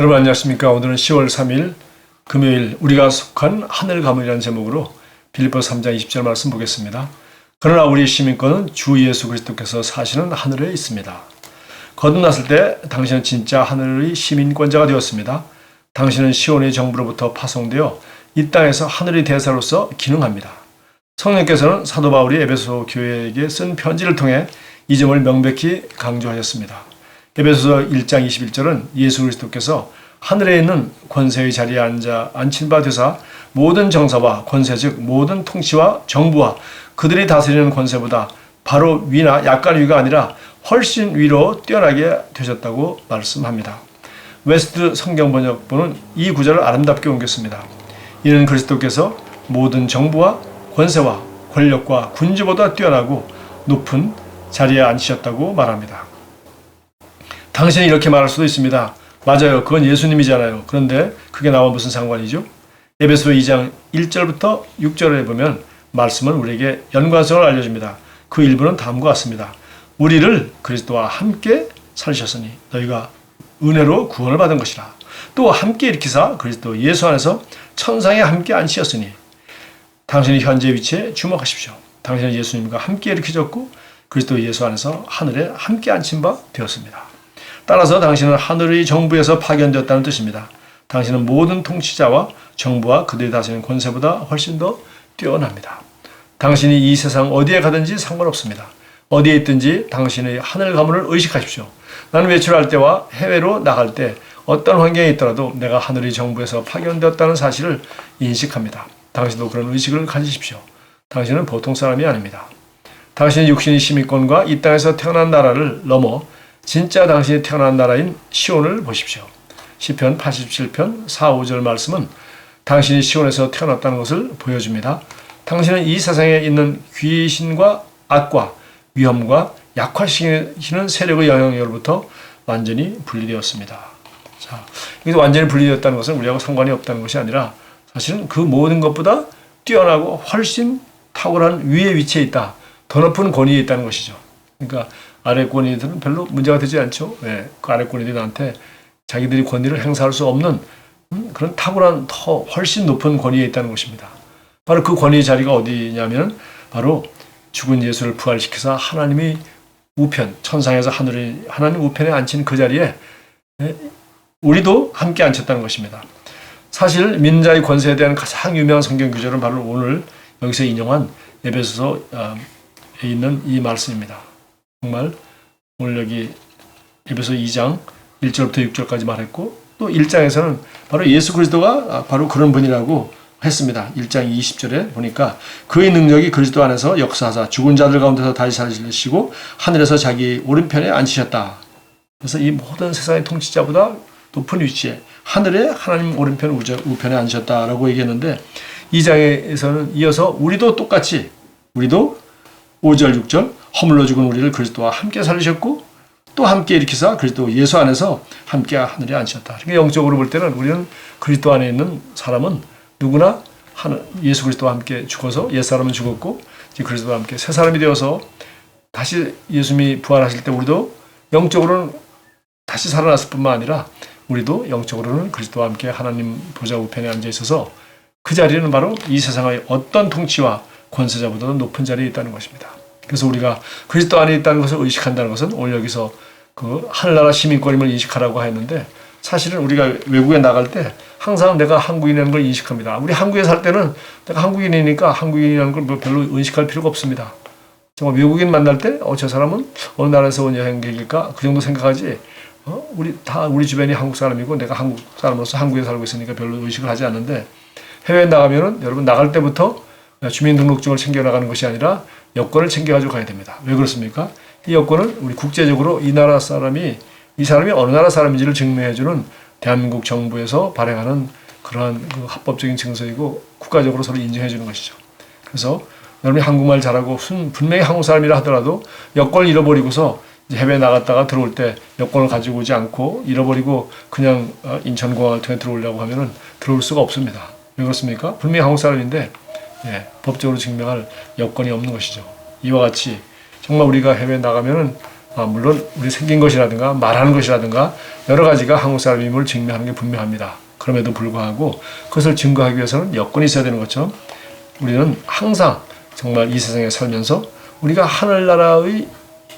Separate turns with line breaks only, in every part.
여러분 안녕하십니까? 오늘은 10월 3일 금요일 우리가 속한 하늘 가문이라는 제목으로 빌립보서 3장 20절 말씀 보겠습니다. 그러나 우리 시민권은 주 예수 그리스도께서 사시는 하늘에 있습니다. 거듭났을 때 당신은 진짜 하늘의 시민권자가 되었습니다. 당신은 시온의 정부로부터 파송되어 이 땅에서 하늘의 대사로서 기능합니다. 성령께서는 사도 바울이 에베소 교회에게 쓴 편지를 통해 이 점을 명백히 강조하셨습니다. 에베소서 1장 21절은 예수 그리스도께서 하늘에 있는 권세의 자리에 앉힌 바 되사 모든 정사와 권세 즉 모든 통치와 정부와 그들이 다스리는 권세보다 바로 위나 약간 위가 아니라 훨씬 위로 뛰어나게 되셨다고 말씀합니다. 웨스트 성경번역본은 이 구절을 아름답게 옮겼습니다. 이는 그리스도께서 모든 정부와 권세와 권력과 군주보다 뛰어나고 높은 자리에 앉으셨다고 말합니다. 당신이 이렇게 말할 수도 있습니다. 맞아요. 그건 예수님이잖아요. 그런데 그게 나와 무슨 상관이죠? 에베소 2장 1절부터 6절에 보면 말씀은 우리에게 연관성을 알려줍니다. 그 일부는 다음과 같습니다. 우리를 그리스도와 함께 살리셨으니 너희가 은혜로 구원을 받은 것이라. 또 함께 일으키사 그리스도 예수 안에서 천상에 함께 앉히셨으니 당신의 현재 위치에 주목하십시오. 당신은 예수님과 함께 일으켜졌고 그리스도 예수 안에서 하늘에 함께 앉힌 바 되었습니다. 따라서 당신은 하늘의 정부에서 파견되었다는 뜻입니다. 당신은 모든 통치자와 정부와 그들이 다스리는 권세보다 훨씬 더 뛰어납니다. 당신이 이 세상 어디에 가든지 상관없습니다. 어디에 있든지 당신의 하늘 가문을 의식하십시오. 나는 외출할 때와 해외로 나갈 때 어떤 환경에 있더라도 내가 하늘의 정부에서 파견되었다는 사실을 인식합니다. 당신도 그런 의식을 가지십시오. 당신은 보통 사람이 아닙니다. 당신의 육신의 시민권과 이 땅에서 태어난 나라를 넘어 진짜 당신이 태어난 나라인 시온을 보십시오. 시편 87편 4, 5절 말씀은 당신이 시온에서 태어났다는 것을 보여줍니다. 당신은 이 세상에 있는 귀신과 악과 위험과 약화시키는 세력의 영향력으로부터 완전히 분리되었습니다. 자, 여기서 완전히 분리되었다는 것은 우리하고 상관이 없다는 것이 아니라 사실은 그 모든 것보다 뛰어나고 훨씬 탁월한 위에 위치해 있다. 더 높은 권위에 있다는 것이죠. 그러니까 아래 권위들은 별로 문제가 되지 않죠. 네, 그 아래 권위들한테 자기들이 권위를 행사할 수 없는 그런 탁월한 더 훨씬 높은 권위에 있다는 것입니다. 바로 그 권위의 자리가 어디냐면 바로 죽은 예수를 부활시켜서 하나님의 우편, 천상에서 하나님 우편에 앉힌 그 자리에 우리도 함께 앉혔다는 것입니다. 사실 민자의 권세에 대한 가장 유명한 성경 구절은 바로 오늘 여기서 인용한 에베소서에 있는 이 말씀입니다. 정말 오늘 여기 에베소 2장 1절부터 6절까지 말했고 또 1장에서는 바로 예수 그리스도가 바로 그런 분이라고 했습니다. 1장 20절에 보니까 그의 능력이 그리스도 안에서 역사하사 죽은 자들 가운데서 다시 살리시고 하늘에서 자기 오른편에 앉히셨다. 그래서 이 모든 세상의 통치자보다 높은 위치에 하늘에 하나님 오른편 우편에 앉으셨다라고 얘기했는데 2장에서는 이어서 우리도 똑같이 우리도 5절 6절 허물로 죽은 우리를 그리스도와 함께 살리셨고 또 함께 일으키사 그리스도 예수 안에서 함께 하늘에 앉으셨다. 그러니까 영적으로 볼 때는 우리는 그리스도 안에 있는 사람은 누구나 예수 그리스도와 함께 죽어서 옛사람은 죽었고 이제 그리스도와 함께 새 사람이 되어서 다시 예수님이 부활하실 때 우리도 영적으로는 다시 살아났을 뿐만 아니라 우리도 영적으로는 그리스도와 함께 하나님 보좌 우편에 앉아 있어서 그 자리는 바로 이 세상의 어떤 통치와 권세자보다도 높은 자리에 있다는 것입니다. 그래서 우리가 그리스도 안에 있다는 것을 의식한다는 것은 오늘 여기서 그 하늘나라 시민권임을 인식하라고 했는데 사실은 우리가 외국에 나갈 때 항상 내가 한국인이라는 걸 인식합니다. 우리 한국에 살 때는 내가 한국인이니까 한국인이라는 걸 뭐 별로 의식할 필요가 없습니다. 정말 외국인 만날 때 저 사람은 어느 나라에서 온 여행객일까? 그 정도 생각하지 우리 주변이 한국 사람이고 내가 한국 사람으로서 한국에 살고 있으니까 별로 의식을 하지 않는데 해외에 나가면은 여러분 나갈 때부터 주민등록증을 챙겨나가는 것이 아니라 여권을 챙겨가지고 가야 됩니다. 왜 그렇습니까? 이 여권은 우리 국제적으로 이 사람이 어느 나라 사람인지를 증명해주는 대한민국 정부에서 발행하는 그러한 그 합법적인 증서이고 국가적으로 서로 인정해주는 것이죠. 그래서 여러분이 한국말 잘하고 분명히 한국 사람이라 하더라도 여권을 잃어버리고서 해외에 나갔다가 들어올 때 여권을 가지고 오지 않고 잃어버리고 그냥 인천공항을 통해 들어오려고 하면은 들어올 수가 없습니다. 왜 그렇습니까? 분명히 한국 사람인데 법적으로 증명할 여건이 없는 것이죠. 이와 같이 정말 우리가 해외에 나가면은 물론 우리 생긴 것이라든가 말하는 것이라든가 여러 가지가 한국 사람임을 증명하는 게 분명합니다. 그럼에도 불구하고 그것을 증거하기 위해서는 여건이 있어야 되는 것처럼 우리는 항상 정말 이 세상에 살면서 우리가 하늘나라의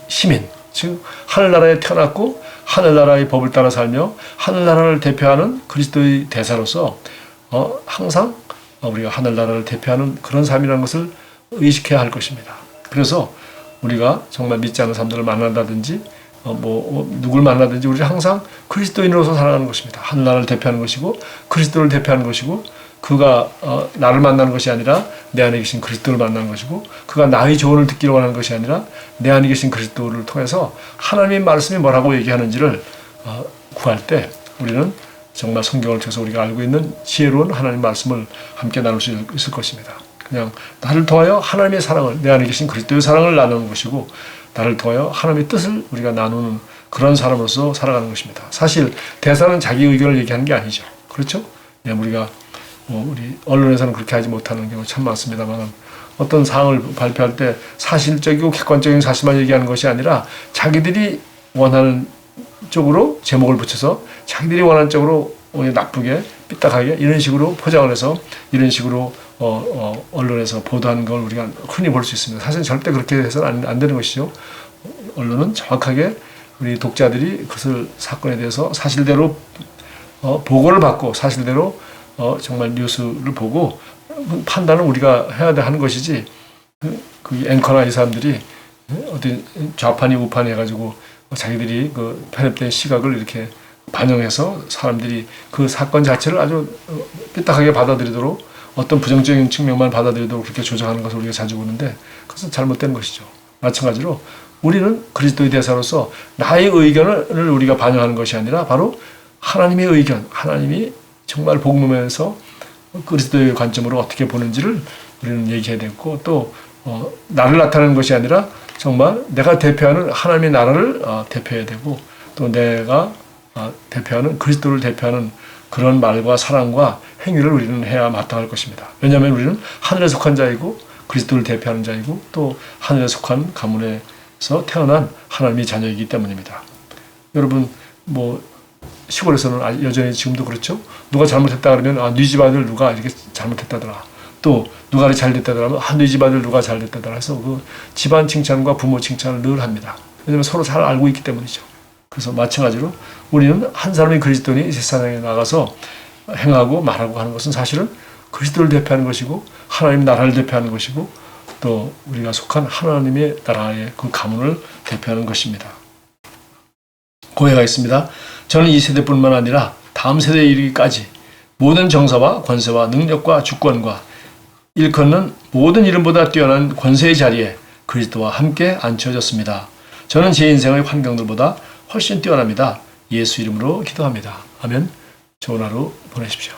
시민, 즉 하늘나라에 태어났고 하늘나라의 법을 따라 살며 하늘나라를 대표하는 그리스도의 대사로서 항상 우리가 하늘나라를 대표하는 그런 삶이라는 것을 의식해야 할 것입니다. 그래서 우리가 정말 믿지 않는 사람들을 만난다든지 누굴 만나든지 우리는 항상 그리스도인으로서 살아가는 것입니다. 하늘나라를 대표하는 것이고 그리스도를 대표하는 것이고 그가 나를 만나는 것이 아니라 내 안에 계신 그리스도를 만나는 것이고 그가 나의 조언을 듣기로 하는 것이 아니라 내 안에 계신 그리스도를 통해서 하나님의 말씀이 뭐라고 얘기하는지를 구할 때 우리는 정말 성경을 통해서 우리가 알고 있는 지혜로운 하나님의 말씀을 함께 나눌 수 있을 것입니다. 그냥 나를 통하여 하나님의 사랑을 내 안에 계신 그리스도의 사랑을 나누는 것이고 나를 통하여 하나님의 뜻을 우리가 나누는 그런 사람으로서 살아가는 것입니다. 사실 대사는 자기 의견을 얘기하는 게 아니죠. 그렇죠? 우리가 우리 언론에서는 그렇게 하지 못하는 경우 참 많습니다만 어떤 사항을 발표할 때 사실적이고 객관적인 사실만 얘기하는 것이 아니라 자기들이 원하는 쪽으로 제목을 붙여서 자기들이 원하는 쪽으로 나쁘게 삐딱하게 이런 식으로 포장을 해서 이런 식으로 언론에서 보도하는 걸 우리가 흔히 볼 수 있습니다. 사실 절대 그렇게 해서는 안 되는 것이죠. 언론은 정확하게 우리 독자들이 그것을 사건에 대해서 사실대로 보고를 받고 사실대로 정말 뉴스를 보고 판단은 우리가 해야 하는 것이지 그 앵커나 이 사람들이 어디 좌판이 우판이 해가지고 자기들이 그 편협된 시각을 이렇게 반영해서 사람들이 그 사건 자체를 아주 삐딱하게 받아들이도록 어떤 부정적인 측면만 받아들이도록 그렇게 조정하는 것을 우리가 자주 보는데 그것은 잘못된 것이죠. 마찬가지로 우리는 그리스도의 대사로서 나의 의견을 우리가 반영하는 것이 아니라 바로 하나님의 의견, 하나님이 정말 복음에서 그리스도의 관점으로 어떻게 보는지를 우리는 얘기해야 되고 또 나를 나타내는 것이 아니라 정말 내가 대표하는 하나님의 나라를 대표해야 되고 또 내가 대표하는 그리스도를 대표하는 그런 말과 사랑과 행위를 우리는 해야 마땅할 것입니다. 왜냐하면 우리는 하늘에 속한 자이고 그리스도를 대표하는 자이고 또 하늘에 속한 가문에서 태어난 하나님의 자녀이기 때문입니다. 여러분 시골에서는 여전히 지금도 그렇죠. 누가 잘못했다 그러면 네 집 아들 누가 이렇게 잘못했다더라. 또 누가 잘 됐다더라 하면 네 집 아들 누가 잘 됐다더라 해서 그 집안 칭찬과 부모 칭찬을 늘 합니다. 왜냐하면 서로 잘 알고 있기 때문이죠. 그래서 마찬가지로 우리는 한 사람의 그리스도인이 이 세상에 나가서 행하고 말하고 하는 것은 사실은 그리스도를 대표하는 것이고 하나님 나라를 대표하는 것이고 또 우리가 속한 하나님의 나라의 그 가문을 대표하는 것입니다. 고해가 있습니다. 저는 이 세대뿐만 아니라 다음 세대에 이르기까지 모든 정사와 권세와 능력과 주권과 일컫는 모든 이름보다 뛰어난 권세의 자리에 그리스도와 함께 앉혀졌습니다. 저는 제 인생의 환경들보다 훨씬 뛰어납니다. 예수 이름으로 기도합니다. 아멘. 좋은 하루 보내십시오.